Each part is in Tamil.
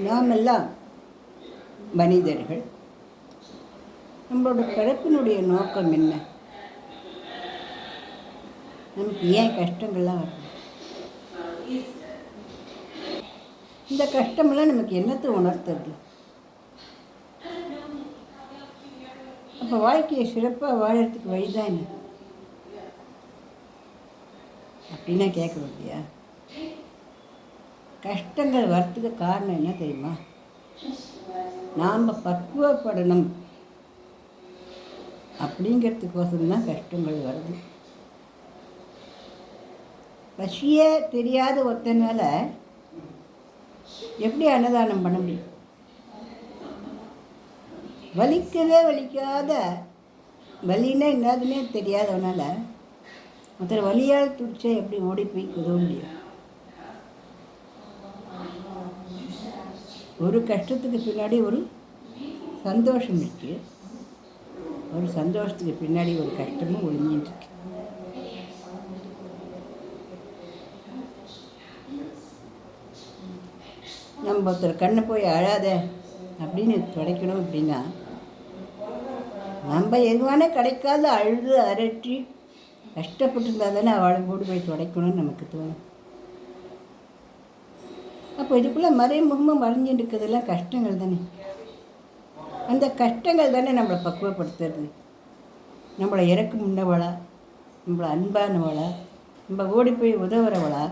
நாமெல்லாம் மனிதர்கள். நம்மளோட பிறப்பினுடைய நோக்கம் என்ன? நமக்கு ஏன் கஷ்டங்கள்லாம் வரும்? இந்த கஷ்டமெல்லாம் நமக்கு என்னத்தை உணர்த்துறது? அப்போ வாழ்க்கையை சிறப்பாக வாழறதுக்கு வழிதான் என்ன அப்படின்னா கேட்க இல்லையா? கஷ்டங்கள் வர்றதுக்கு காரணம் என்ன தெரியுமா? நாம் பக்குவப்படணும் அப்படிங்கிறதுக்கோசரம் கஷ்டங்கள் வருது. பசியே தெரியாத ஒருத்தனால எப்படி அன்னதானம் பண்ண முடியும்? வலிக்கவே வலிக்காத, வலின்னா என்னதுன்னே தெரியாதவனால ஒருத்தர் வலியால் துடிச்சா எப்படி ஓடி போய் உதவ முடியும்? ஒரு கஷ்டத்துக்கு பின்னாடி ஒரு சந்தோஷம் இருக்கு, ஒரு சந்தோஷத்துக்கு பின்னாடி ஒரு கஷ்டமும் ஒழிஞ்சிட்டு இருக்கு. நம்ம ஒருத்தர் கண்ணை போய் அழாத அப்படின்னு துடைக்கணும் அப்படின்னா நம்ம எதுவான கிடைக்காத அழுது அரற்றி கஷ்டப்பட்டுருந்தா தானே அவளை போட்டு போய் துடைக்கணும்னு நமக்கு தோணும். அப்போ இதுக்குள்ளே மறைமுகமாக மறைஞ்சிட்டு இருக்கிறதெல்லாம் கஷ்டங்கள் தானே. அந்த கஷ்டங்கள் தானே நம்மளை பக்குவப்படுத்துறது. நம்மளை இறக்கு முன்னவளா, நம்மளை அன்பானவளா, நம்ம ஓடி போய் உதவுறவளா,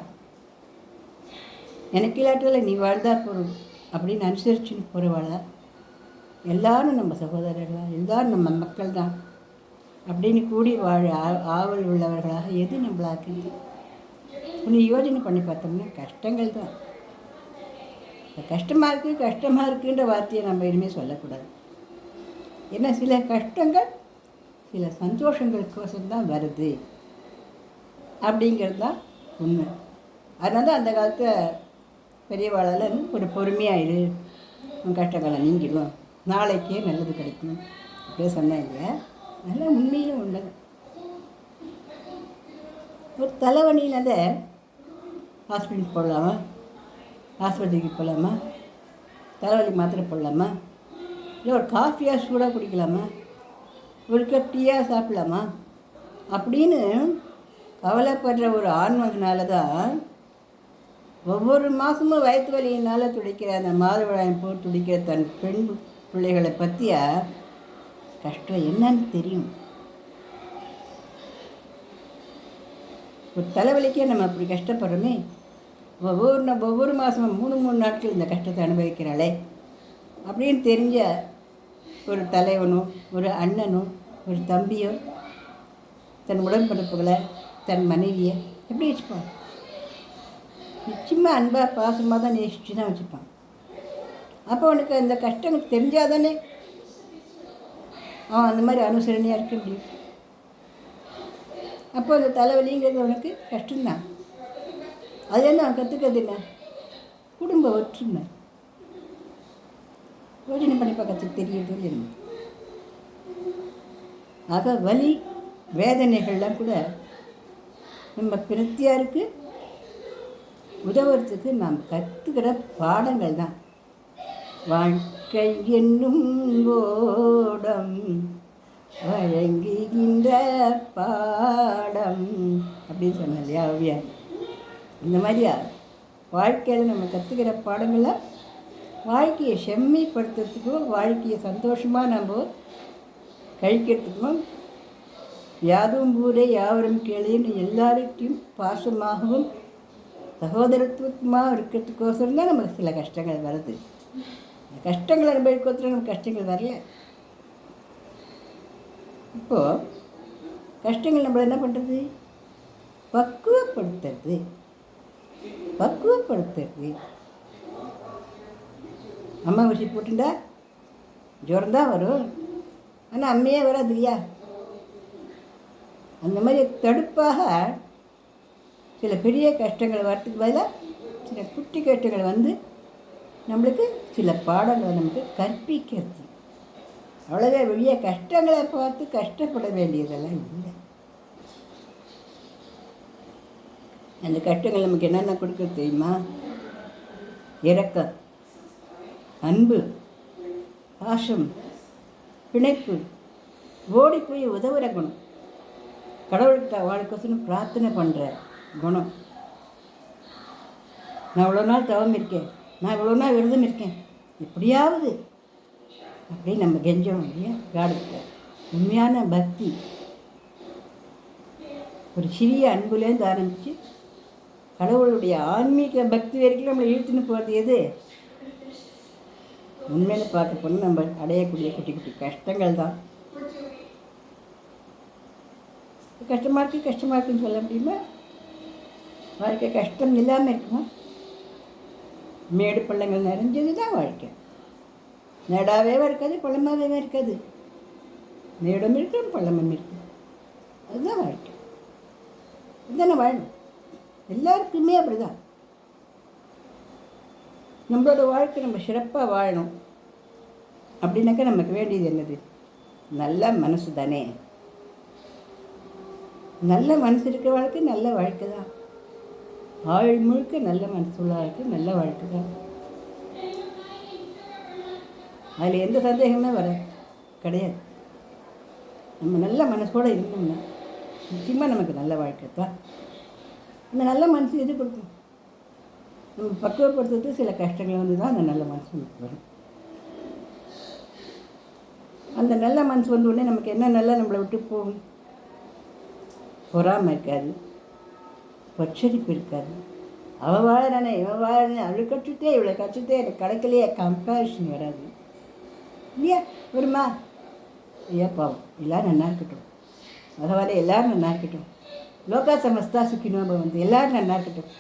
எனக்கு இல்லாட்டில் நீ வாழ்ந்தா போகிறோம் அப்படின்னு அனுசரிச்சுன்னு போகிறவளா, எல்லாரும் நம்ம சகோதரர்களா, எல்லாரும் நம்ம மக்கள் தான் அப்படின்னு கூடி வாழ ஆவல் உள்ளவர்களாக எது நம்மளாக்குது? ஒன்று யோஜனை பண்ணி பார்த்தோம்னா கஷ்டங்கள் தான். கஷ்டமாக இருக்குன்ற வார்த்தையை நம்ம இனிமேல் சொல்லக்கூடாது. ஏன்னா சில கஷ்டங்கள் சில சந்தோஷங்களுக்கோசம் தான் வருது அப்படிங்கிறது தான் உண்மை. அதனால தான் அந்த காலத்தில் பெரியவாளால் ஒரு பொறுமையாயிரு, உன் கஷ்டங்களை நீங்கிடும், நாளைக்கே நல்லது கிடைக்கும் அப்படியே சொன்னாங்க. நல்லா உண்மையிலும் உள்ளது. ஒரு தலைவலினால ஹாஸ்பிட்டலுக்கு போடலாமா, ஆஸ்பத்திரிக்கு போகலாமா, தலைவலி மாத்திரை போடலாமா, இல்லை ஒரு காஃபியாக சூடாக குடிக்கலாமா, ஒரு கப் டீயாக சாப்பிடலாமா அப்படின்னு கவலைப்படுற ஒரு ஆண்மகனால தான் ஒவ்வொரு மாதமும் வயிற்று வலியினால் துடிக்கிற அந்த மாதவிடாயம் போட்டு துடிக்கிற தன் பெண் பிள்ளைகளை பற்றிய கஷ்டம் என்னன்னு தெரியும். ஒரு தலைவலிக்கே நம்ம அப்படி கஷ்டப்படுறோமே, ஒவ்வொரு மாதமும் 3 நாட்கள் இந்த கஷ்டத்தை அனுபவிக்கிறாளே அப்படின்னு தெரிஞ்ச ஒரு தலைவனோ, ஒரு அண்ணனோ, ஒரு தம்பியோ தன் உடன்பிறப்புகளை, தன் மனைவியை எப்படி வச்சுப்பான்? நிச்சயமாக அன்பாக பாசமாக தான் நேசிச்சு தான் வச்சுப்பான். அப்போ அவனுக்கு அந்த கஷ்டங்கள் தெரிஞ்சால் தானே அவன் அந்த மாதிரி அனுசரணையாக இருக்க முடியும். அப்போ அந்த தலைவலிங்கிறது அவனுக்கு கஷ்டம்தான். அது என்ன அவன் கற்றுக்கிறது என்ன? குடும்ப ஒற்றுமை. யோஜனை பண்ணி பார்க்கறதுக்கு தெரியுது இல்லை? ஆக வலி வேதனைகள்லாம் கூட நம்ம பிரத்தியாருக்கு உதவுறதுக்கு நாம் கற்றுக்கிற பாடங்கள் தான். வாழ்க்கை என்னும் ஓடம் வழங்குகின்ற பாடம் அப்படின்னு சொன்ன இல்லையா ஓவியார்? இந்த மாதிரியா வாழ்க்கையில் நம்ம கற்றுக்கிற பாடங்களை வாழ்க்கையை செம்மைப்படுத்துறதுக்கும், வாழ்க்கையை சந்தோஷமாக நம்ம கழிக்கிறதுக்கும், யாதும் ஊரே யாவரும் கேளுன்னு எல்லார்கிட்டையும் பாசமாகவும் சகோதரத்துவமாக இருக்கிறதுக்கோசரம் தான் நமக்கு சில கஷ்டங்கள் வருது. இந்த கஷ்டங்கள் அனுபவிக்கோசரம் நமக்கு கஷ்டங்கள் வரல. இப்போது கஷ்டங்கள் நம்மளை என்ன பண்ணுறது? பக்குவப்படுத்துறது. அம்மா ஊசி போட்டுண்டா ஜுரம் தான் வரும், ஆனால் அம்மையே வராது இல்லையா? அந்த மாதிரி தடுப்பாக சில பெரிய கஷ்டங்கள் வரத்துக்கு பதிலாக சில குட்டி கஷ்டங்கள் வந்து நம்மளுக்கு சில பாடங்களை நமக்கு கற்பிக்கிறது. அவ்வளோவே வெளியே கஷ்டங்களை பார்த்து கஷ்டப்பட வேண்டியதெல்லாம் இல்லை. அந்த கஷ்டங்கள் நமக்கு என்னென்ன கொடுக்குறது தெரியுமா? இரக்கம், அன்பு, பாசம், பிணைப்பு, ஓடி போய் உதவுற குணம், கடவுள்கிட்ட வாழ்க்கைன்னு பிரார்த்தனை பண்ணுற குணம். நான் இவ்வளோ நாள் தவம் இருக்கேன், நான் இவ்வளோ நாள் விரதம் இருக்கேன், எப்படியாவது அப்படின்னு நம்ம கெஞ்சோம் இல்லையா காடுகிட்ட. உண்மையான பக்தி ஒரு சிறிய அன்புலேருந்து ஆரம்பித்து கடவுளுடைய ஆன்மீக பக்தி வரைக்கும் நம்மளை இழுத்துன்னு போகிறது எது? உண்மையில பார்க்க போனால் நம்ம அடையக்கூடிய குட்டி குட்டி கஷ்டங்கள் தான். கஷ்டமாக இருக்குன்னு சொல்ல முடியுமா? வாழ்க்கை கஷ்டம் இல்லாமல் இருக்குமா? மேடு பள்ளங்கள் நிறைஞ்சது தான் வாழ்க்கை. நேடாவே இருக்காது, பள்ளமாகவே இருக்காது. மேடும் இருக்கும், பள்ளமும் இருக்கும். அதுதான் வாழ்க்கை. இதுதானே வாழணும். எல்லாருக்குமே அப்படிதான். நம்மளோட வாழ்க்கை நம்ம சிறப்பாக வாழணும் அப்படின்னாக்கா நமக்கு வேண்டியது என்னது? நல்ல மனசு தானே. நல்ல மனசு இருக்கிற வாழ்க்கை நல்ல வாழ்க்கை தான். ஆள் முழுக்க நல்ல மனசுள்ள வாழ்க்கை நல்ல வாழ்க்கை தான். அதில் எந்த சந்தேகமே வர கிடையாது. நம்ம நல்ல மனசோடு இருந்தோம்னா நிச்சயமாக நமக்கு நல்ல வாழ்க்கை தான். அந்த நல்ல மனசு எது கொடுக்கும்? நம்ம பக்குவப்படுத்துறது சில கஷ்டங்கள் வந்து தான் அந்த நல்ல மனசு நமக்கு வரும். அந்த நல்ல மனசு வந்த உடனே நமக்கு என்ன நல்லா நம்மளை விட்டு போகும்? பொறாமை இருக்காது, பொச்சரிப்பு இருக்காது. அவள் வாழறானே இவன் வாழறானே, அவள் கற்றுட்டே இவளை கற்றுட்டே எனக்கு கிடைக்கலையே, கம்பேரிஷன் வராது இல்லையா? வருமா? ஐயா பாவம், எல்லோரும் நல்லா இருக்கட்டும், பகவானே எல்லோரும் நல்லா இருக்கட்டும், லோகா சமஸ்தா சுக்கினோப வந்து எல்லோரும் நல்லா இருக்கட்டும்,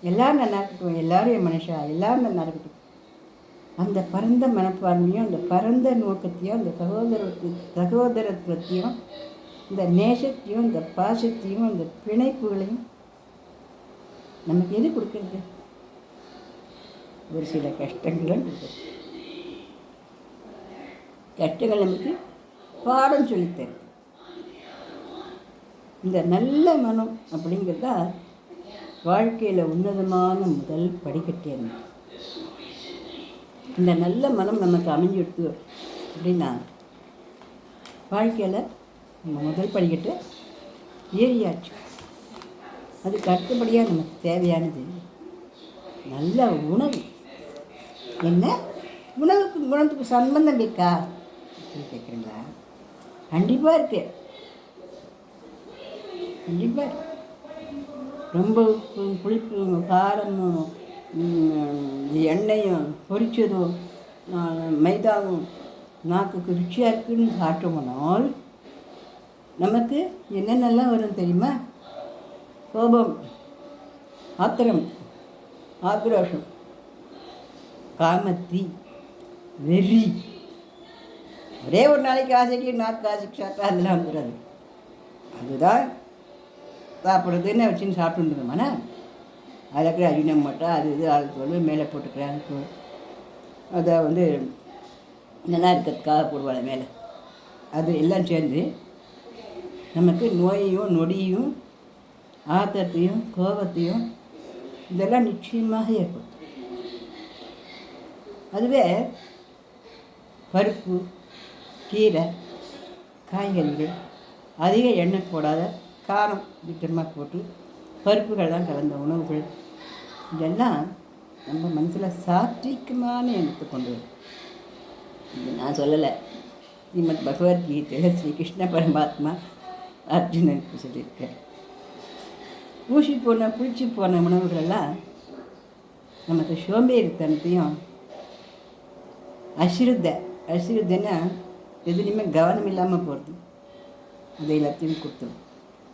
எல்லோரும் நல்லா இருக்கட்டும், எல்லோரும் என் மனுஷா எல்லோரும் நல்லா இருக்கட்டும். அந்த பரந்த மனப்பான்மையும் அந்த பரந்த நோக்கத்தையும் அந்த சகோதரத்துவத்தையும் இந்த நேசத்தையும் இந்த பாசத்தையும் அந்த பிணைப்புகளையும் நமக்கு எது கொடுக்குறது? ஒரு சில கஷ்டங்களும் கொடுக்குறது. கஷ்டங்கள் நமக்கு பாடம் சொல்லித்தருது. இந்த நல்ல மனம் அப்படிங்கிறதா வாழ்க்கையில் உன்னதமான முதல் படிக்கட்டே இருந்தது. இந்த நல்ல மனம் நமக்கு அமைஞ்சிடுத்து அப்படின்னா வாழ்க்கையில் நம்ம முதல் படிக்கட்டு ஏறியாச்சு. அதுக்கு அடுத்தபடியாக நமக்கு தேவையானது நல்ல உணவு. என்ன உணவுக்கு குணத்துக்கு சம்பந்தம் இருக்கா அப்படின்னு கேட்குறீங்களா? கண்டிப்பாக இருக்கு, கண்டிப்பாக. ரொம்ப உப்பும் புளிப்பும் காரமும் எண்ணெயும் பொரிச்சதும் மைதாவும் நாக்குக்கு ருச்சியாக இருக்குன்னு சாப்பிட்டோம்னால் நமக்கு என்னென்னலாம் வரும் தெரியுமா? கோபம், ஆத்திரம், ஆக்ரோஷம், காமத்தி, வெறி. ஒரே ஒரு நாளைக்கு ஆசைக்கு நாக்கு ஆசைக்கு சாப்பிட்டா அதெல்லாம் வந்துடாது. அதுதான் சாப்பிட்றதுன்னு வச்சுன்னு சாப்பிட்டுருந்தோம்னா அதில் இருக்கிற அஜினம் மட்டும் அது இது ஆள் மேலே போட்டுக்கிறாங்க. அதை வந்து நல்லா இருக்கிறதுக்காக போடுவாங்க மேலே. அது எல்லாம் சேர்ந்து நமக்கு நோயையும் நொடியும் ஆத்திரத்தையும் கோபத்தையும் இதெல்லாம் நிச்சயமாக ஏற்படும். அதுவே பருப்பு, கீரை, காய்கறிகள், அதிக எண்ணெய் போடாத காரம் திட்டமாக போட்டு பருப்புகள் தான் கலந்த உணவுகள் இதெல்லாம் நம்ம மனசில் சாத்விகமான எண்ணத்தை கொண்டு வரும். இது நான் சொல்லலை, ஸ்ரீமத் பகவத்கீதையில் ஸ்ரீ கிருஷ்ண பரமாத்மா அர்ஜுனனுக்கு சொல்லியிருக்கார். புளிச்சு போன உணவுகளெல்லாம் நமக்கு சோம்பேறித்தனத்தையும் அசிருத்தன்னா எதுலேயுமே கவனம் இல்லாமல் போகிறது, அதை எல்லாத்தையும் கொடுத்துரும்.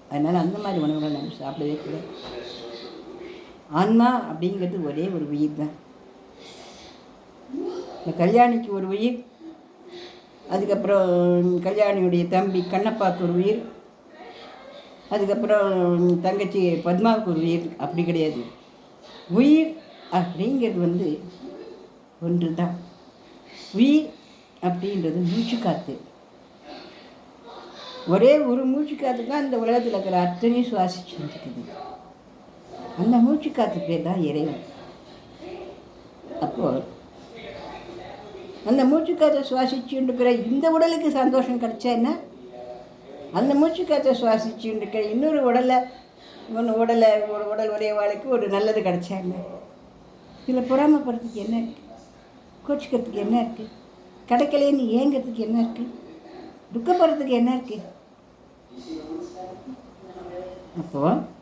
அதனால் அந்த மாதிரி உணவுகள் நம்ம சாப்பிடவே கூடாது. ஆன்மா அப்படிங்கிறது ஒரே ஒரு உயிர் தான். இந்த கல்யாணிக்கு ஒரு உயிர், அதுக்கப்புறம் கல்யாணியுடைய தம்பி கண்ணப்பாவுக்கு ஒரு உயிர், அதுக்கப்புறம் தங்கச்சி பத்மாவுக்கு ஒரு உயிர். அப்படி கிடையாது. உயிர் அப்படிங்கிறது வந்து ஒன்று தான். உயிர் அப்படின்றது மூச்சு காற்று. ஒரே ஒரு மூச்சு காற்று தான் இந்த உலகத்தில் இருக்கிற அத்தனையும் சுவாசிச்சு இருக்குது. அந்த மூச்சு காற்று பேர் தான் இறைவன். அப்போது அந்த மூச்சுக்காற்றை சுவாசிச்சுட்டு இருக்கிற இந்த உடலுக்கு சந்தோஷம் கிடைச்சா என்ன? அந்த மூச்சுக்காற்றை சுவாசிச்சுட்டு இருக்கிற இன்னொரு உடல் உடையவாளுக்கு ஒரு நல்லது கிடைச்சா என்ன? இதில் பொறாமப்படுறதுக்கு என்ன இருக்குது? கோச்சிக்கிறதுக்கு என்ன இருக்குது? கிடைக்கலேன்னு ஏங்கிறதுக்கு என்ன இருக்குது? துக்கப்படுறதுக்கு என்ன இருக்குது? அப்போது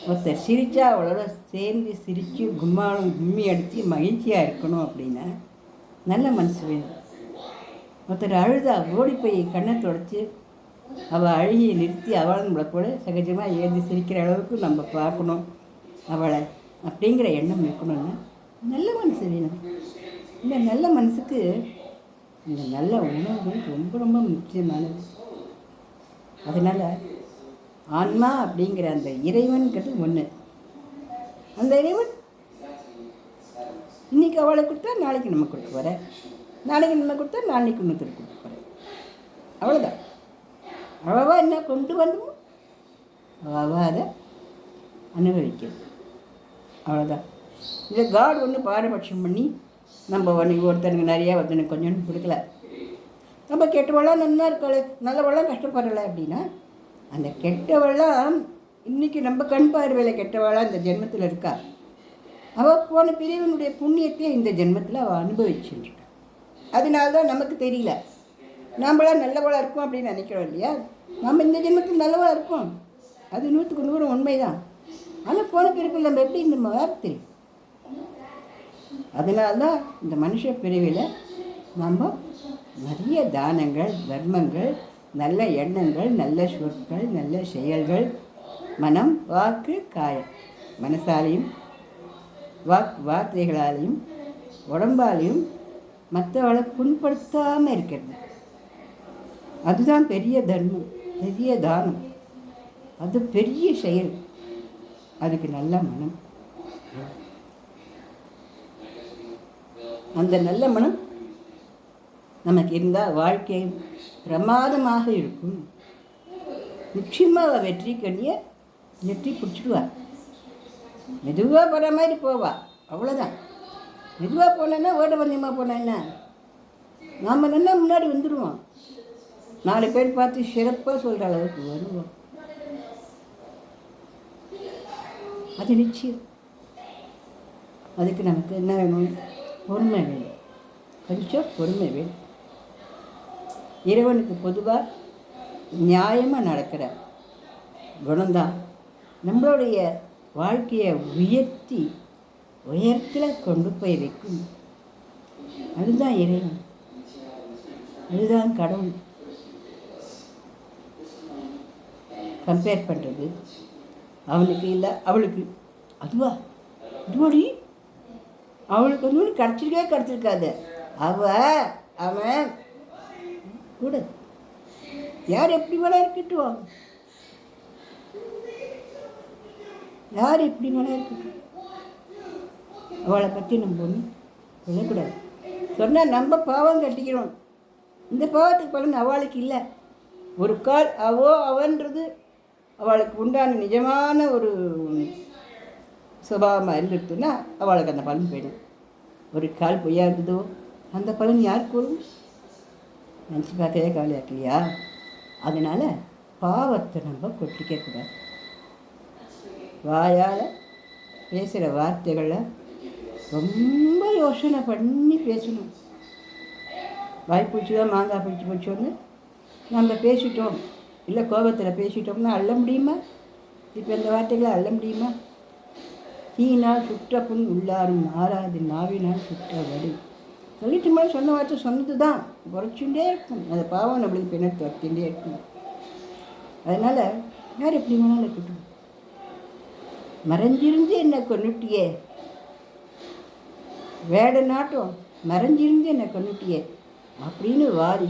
ஒருத்தர் சிரித்தா அவளோட சேர்ந்து சிரித்து கும்மி அடித்து மகிழ்ச்சியாக இருக்கணும் அப்படின்னா நல்ல மனசு வேணும். ஒருத்தர் அழுதா ஓடி போய் கண்ணை தொடச்சி அவள் அழுகியை நிறுத்தி அவளை நம்மளை கூட சகஜமாக ஏந்தி சிரிக்கிற அளவுக்கு நம்ம பார்க்கணும் அவளை அப்படிங்கிற எண்ணம் இருக்கணும்னா நல்ல மனசு வேணும். இந்த நல்ல மனசுக்கு இந்த நல்ல உணவு ரொம்ப ரொம்ப முக்கியமானது. அதனால் ஆன்மா அப்படிங்கிற அந்த இறைவன்கிறது ஒன்று. அந்த இறைவன் இன்றைக்கி அவளை கொடுத்தா நாளைக்கு நம்ம கொடுக்க போகிறேன், நாளைக்கு நம்ம கொடுத்தா நாளைக்கு இன்னொருத்தர் கொடுக்க போகிறேன். அவ்வளோதான். அவவா என்ன கொண்டு வரணுமோ அவவா அதை அனுபவிக்கிறது. அவ்வளோதான். இதை காட் ஒன்று பாரபட்சம் பண்ணி நம்ம ஒருத்தனுக்கு நிறையா ஒருத்தனுக்கு கொஞ்சம் கொடுக்கல. நம்ம கெட்டவளாம் நல்லா இருக்காள், நல்லவளாம் கஷ்டப்படலை அப்படின்னா அந்த கெட்டவளாம் இன்றைக்கி நம்ம கண் பார்வையில் கெட்டவளாக இந்த ஜென்மத்தில் இருக்கா. அவள் போன பிரிவினுடைய புண்ணியத்தை இந்த ஜென்மத்தில் அவள் அனுபவிச்சுருக்கா. அதனால்தான் நமக்கு தெரியல. நம்மளாம் நல்லவளாக இருக்கோம் அப்படின்னு நினைக்கிறோம் இல்லையா? நம்ம இந்த ஜென்மத்தில் நல்லவளாக இருக்கோம், அது 100க்கு 100 உண்மைதான். ஆனால் போன பிறப்பில் நம்ம எப்படி நம்ம தெரியும். அதனால்தான் இந்த மனுஷ பிரிவில் நம்ம நிறைய தானங்கள், தர்மங்கள், நல்ல எண்ணங்கள், நல்ல சொற்கள், நல்ல செயல்கள், மனம், வாக்கு, காயம், மனசாலையும் வார்த்தைகளாலையும் உடம்பாலையும் மற்றவளை புண்படுத்தாமல் இருக்கிறது. அதுதான் பெரிய தர்மம், பெரிய தானம், அது பெரிய செயல். அதுக்கு நல்ல மனம். அந்த நல்ல மனம் நமக்கு இருந்தால் வாழ்க்கை பிரமாதமாக இருக்கும். நிச்சயமாக வெற்றி கண்ணியை வெற்றி பிடிச்சிடுவார். மெதுவாக போகிற மாதிரி போவா, அவ்வளோதான். மெதுவாக போனேன்னா ஓட பந்தயமாக போனேன்னா நாம் நல்லா முன்னாடி வந்துடுவோம். 4 பேர் பார்த்து சிறப்பாக சொல்கிற அளவுக்கு வருவோம். அது நிச்சயம். அதுக்கு நமக்கு என்ன வேணும்? பொறுமை வேணும். கொஞ்சம் பொறுமை வேணும். இறைவனுக்கு பொதுவாக நியாயமாக நடக்கிற குணம்தான் நம்மளுடைய வாழ்க்கையை உயரத்தில் கொண்டு போய் வைக்கும். அதுதான் இறைவன், அதுதான் கடவுள். கம்பேர் பண்ணுறது அவனுக்கு இல்லை அவளுக்கு, அதுவாடி அவளுக்கு வந்து கிடச்சிருக்காது. அவன் கூட யார் எப்படி வேணா இருக்கட்டும், யார் எப்படி வேணா இருக்கட்டும், அவளை பற்றி நம்ம ஒன்றும் சொல்லக்கூடாது. சொன்னால் நம்ம பாவம் கட்டிக்கிறோம். இந்த பாவத்துக்கு பலன் அவளுக்கு இல்லை. ஒரு கால் அவன்றது அவளுக்கு உண்டான நிஜமான ஒரு சுபாவமாக இருந்துட்டுன்னா அவளுக்கு அந்த பலன் போயிடும். ஒரு கால் பொய்யா இருந்ததோ அந்த பலன் யாருக்கு வரும்? நினச்சி பார்க்கவே கவலையாக இல்லையா? அதனால் பாவத்தை நம்ம கொட்டிக்கக்கூடாது. வாயால் பேசுகிற வார்த்தைகளை ரொம்ப யோசனை பண்ணி பேசணும். வாய்ப்பூச்சி தான் மாங்காய் பிடிச்சி போச்சோன்னு நம்ம பேசிட்டோம், இல்லை கோபத்தில் பேசிட்டோம்னா அள்ள முடியுமா? இப்போ இந்த வார்த்தைகளை அள்ள முடியுமா? தீனால் சுட்ட புண் உள்ளாரும் மாறாது நாவினால் சுட்ட வடி. சொல்லிட்டு மேலே சொன்ன வார்த்தை சொன்னது தான் குறைச்சுட்டே இருக்கும். அந்த பாவம் நம்மளுக்கு பின்னாடி துரத்திகிட்டே இருக்கும். அதனால் யார் எப்படி வேணாலும் இருக்கட்டும், மறைஞ்சிருந்து என்னை கொன்னுட்டியே, வேட நாட்டம் மறைஞ்சிருந்து என்னை கொன்னுட்டியே அப்படின்னு வாரி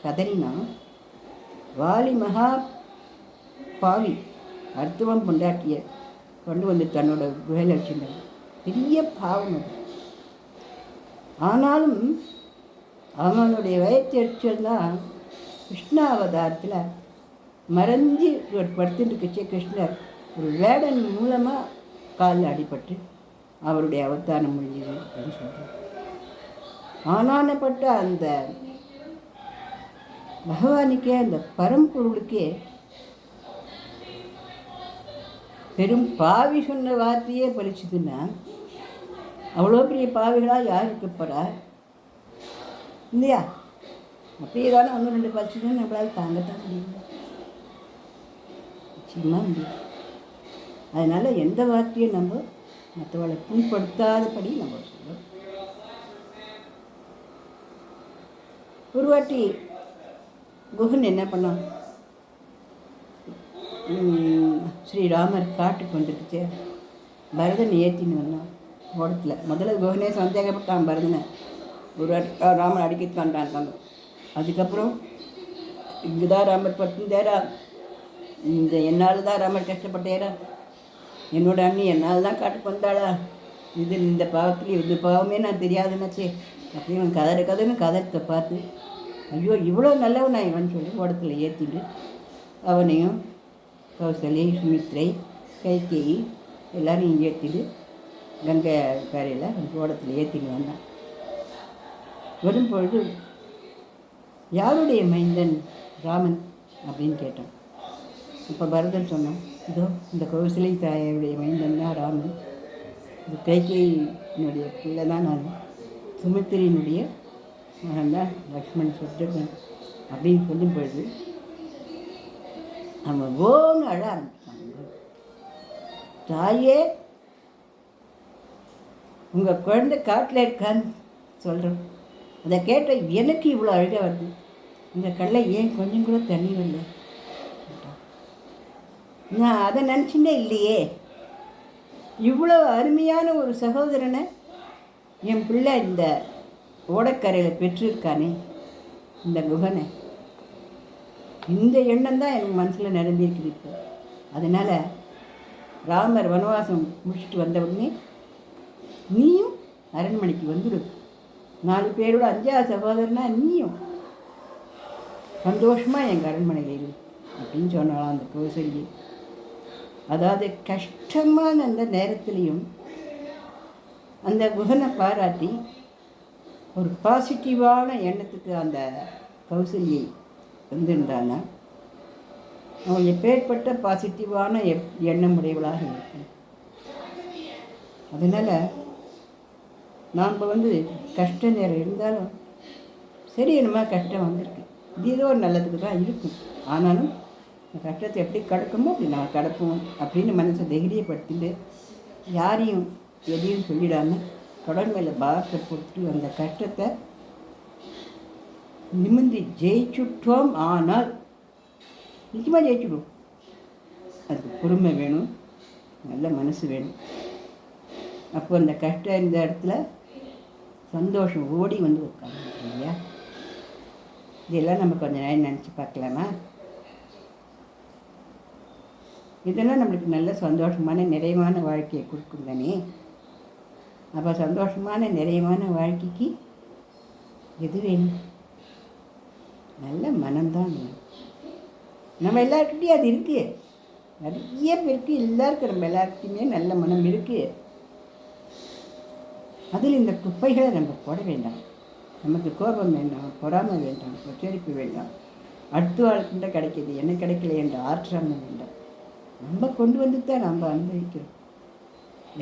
கதறினா, வாலி மகா பாவி அர்த்தவம் பொண்டாட்டிய கொண்டு வந்து தன்னோட குகையில் வச்சுருந்தாங்க. பெரிய பாவம் அது. ஆனாலும் அவனுடைய வயத்தெரிச்சல் தான் கிருஷ்ண அவதாரத்தில் மறைஞ்சி படுத்துட்டு இருக்கச்சே கிருஷ்ணர் ஒரு வேடன் மூலமாக காலில் அடிபட்டு அவருடைய அவதாரம் முடிஞ்சது அப்படின்னு சொல்கிறார். ஆனானப்பட்ட அந்த பகவானுக்கே, அந்த பரம்பொருளுக்கே பெரும் பாவி சொன்ன வார்த்தையே பலிச்சுதுன்னா அவ்வளோ பெரிய பாவிகளாக யார் இருக்கப்படா இல்லையா? அப்படியே தானே ஒன்று ரெண்டு பலிச்சுதுன்னு நம்மளால் தாங்கத்தான் முடியும், நிச்சயமாக முடியும். அதனால் எந்த வார்த்தையும் நம்ம மற்றவளை புண்படுத்தாதபடி நம்ம சொல்லுவோம். ஒரு வாட்டி குகன் என்ன பண்ணான், ஸ்ரீராமர் காட்டுக்கு வந்துருச்சு, பரதனை ஏற்றின்னு வந்தான் ஓடத்தில். முதல்ல குகனே சந்தேகப்பட்டான் பரதனை, ஒரு ராமர் அடிக்கத்தான்டான். அதுக்கப்புறம் இங்கே தான் ராமர் பட்டுந்தேரா, இந்த என்னால் தான் ராமர் கஷ்டப்பட்டேரா, என்னோட அண்ணி என்னால் தான் காட்டுக்கு வந்தாளா, இது இந்த பாவத்துலேயும் இது பாவமே நான் தெரியாதுன்னாச்சே அப்படின்னு கதறுன்னு கதறத்தை பார்த்து, ஐயோ இவ்வளோ நல்லவன் நான் இவன் சொல்லி ஓடத்தில் ஏற்றிட்டு அவனையும் கௌசலை, சுமித்ரை, கைகேயி எல்லாரையும் ஏற்றிட்டு கங்கை கரையில் ஓடத்தில் ஏற்றின்னு வந்தான். வரும்பொழுது யாருடைய மைந்தன் ராமன் அப்படின்னு கேட்டான். இப்போ பரதன் சொன்னான், இதோ இந்த கௌசலை தாயுடைய மைந்தன் தான் ராமன், இந்த கைகேயினுடைய பிள்ளை தான் நான், சுமித்திரியினுடைய மகன் தான் லக்ஷ்மண் சுத்தன் அப்படின்னு சொல்லும் பொழுது அவன் ஓன்னு அழ ஆரம்பிச்சாங்க. தாயே, உங்கள் குழந்தை காட்டில் இருக்கான்னு சொல்கிறோம், அதை கேட்ட எனக்கு இவ்வளோ அழுக வருது, இந்த கல்லை ஏன் கொஞ்சம் கூட தண்ணி வரல, நான் அதை நினச்சிட்டே இல்லையே, இவ்வளோ அருமையான ஒரு சகோதரனை என் பிள்ளை இந்த ஓடக்கரையில் பெற்றிருக்கானே இந்த குகனை, இந்த எண்ணம் தான் எனக்கு மனசில் நிரம்பியிருக்குது இப்போ. அதனால் ராமர் வனவாசம் முடிச்சுட்டு வந்த உடனே நீயும் அரண்மனைக்கு வந்துடு, 4 பேரோட 5ஆவது சகோதரனா நீயும் சந்தோஷமாக எங்கள் அரண்மனையில் இரு அப்படின்னு சொன்னாலாம் அந்த கௌசல்யை. அதாவது கஷ்டமான அந்த நேரத்துலேயும் அந்த குகனை பாராட்டி ஒரு பாசிட்டிவான எண்ணத்துக்கு அந்த கௌசல்யை வந்திருந்தானா அவள் எப்பேற்பட்ட பாசிட்டிவான எண்ணம் உடையவளாக இருக்கும். அதனால் நாம் கஷ்ட நேரம் இருந்தாலும் சரி, என்னமா கஷ்டம் வந்திருக்கு, இது ஏதோ ஒரு நல்லதுக்கு தான் இருக்கும், ஆனாலும் இந்த கஷ்டத்தை எப்படி கடக்குமோ அப்படி நான் கடப்போம் அப்படின்னு மனசை தைரியப்படுத்திட்டு யாரையும் எதையும் சொல்லிடாமல் தொடர் மேலே பாரத்தை போட்டு அந்த கஷ்டத்தை நிமிந்தி ஜெயிச்சுட்டோம். ஆனால் நிச்சயமாக ஜெயிச்சுடும். அதுக்கு பொறுமை வேணும், நல்ல மனசு வேணும். அப்போ அந்த கஷ்டம் இந்த இடத்துல சந்தோஷம் ஓடி வந்து உட்காந்து இல்லையா? இதெல்லாம் நம்ம கொஞ்சம் நேரம் நினச்சி பார்க்கலாமா? இதெல்லாம் நம்மளுக்கு நல்ல சந்தோஷமான நிறைவான வாழ்க்கையை கொடுக்கும் தானே. அப்போ சந்தோஷமான நிறைவான வாழ்க்கைக்கு எது வேணும்? நல்ல மனம்தான் வேணும். நம்ம எல்லாருக்கிட்டையும் அது இருக்குது, நிறைய பேருக்கு எல்லாருக்கும், நம்ம எல்லாருக்குமே நல்ல மனம் இருக்குது. அதில் இந்த குப்பைகளை நம்ம போட வேண்டாம். நமக்கு கோபம் வேண்டாம், பொறாமை வேண்டாம், ஒச்சரிப்பு வேண்டாம், அடுத்த வாழ்க்கிட்ட கிடைக்கிது என்ன கிடைக்கல என்ற ஆற்றாமை வேண்டாம். நம்ம கொண்டு வந்து தான் நம்ம அனுபவிக்கிறோம்.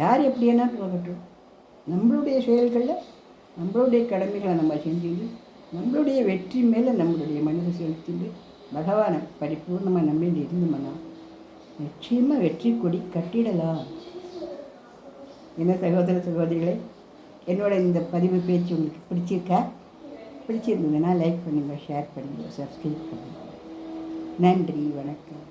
யார் எப்படின்னா போகட்டும், நம்மளுடைய செயல்களில் நம்மளுடைய கடமைகளை நம்ம செஞ்சுட்டு நம்மளுடைய வெற்றி மேலே நம்மளுடைய மனதை செலுத்திட்டு பகவானை பரிபூர்ணமாக நம்பிட்டு இருந்தோம்னா நிச்சயமாக வெற்றி கொடி கட்டிடலாம். என்ன சகோதர சகோதரிகளை, என்னோட இந்த பதிவு பேச்சு உங்களுக்கு பிடிச்சிருந்ததுன்னா லைக் பண்ணுங்கள், ஷேர் பண்ணுங்கள், சப்ஸ்கிரைப் பண்ணுங்கள். நன்றி, வணக்கம்.